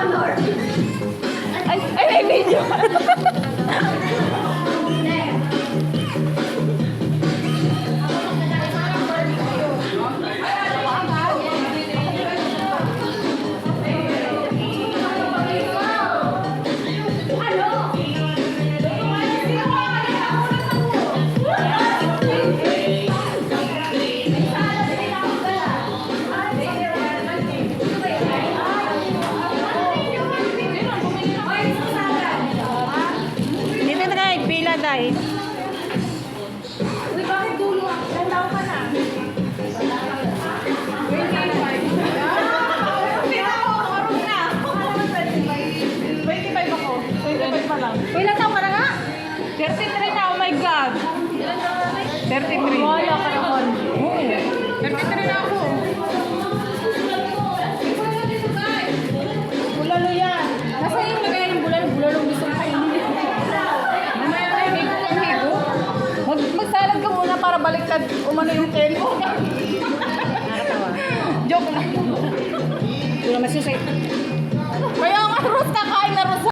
Ay, may video. Dito na kayo, pila dahil. Uy, bakit dulo? Ilan taon ka na? 25 ako. 25 pa lang. Uy, ilang taon ka na nga? 33 na, oh my God. 33. Wala ka naman. Oo. 33 na ako. Bulalo yan. Nasa yung lagay yung bulalo. Bulalo gusto ko kainin. Mamaya na yung higo ang higo. Magsalad ka muna para baliktad umano yung ken mo. Nakakatawa. Joke lang. Ito naman susay. Kaya nga, Rus, kakain na Rus.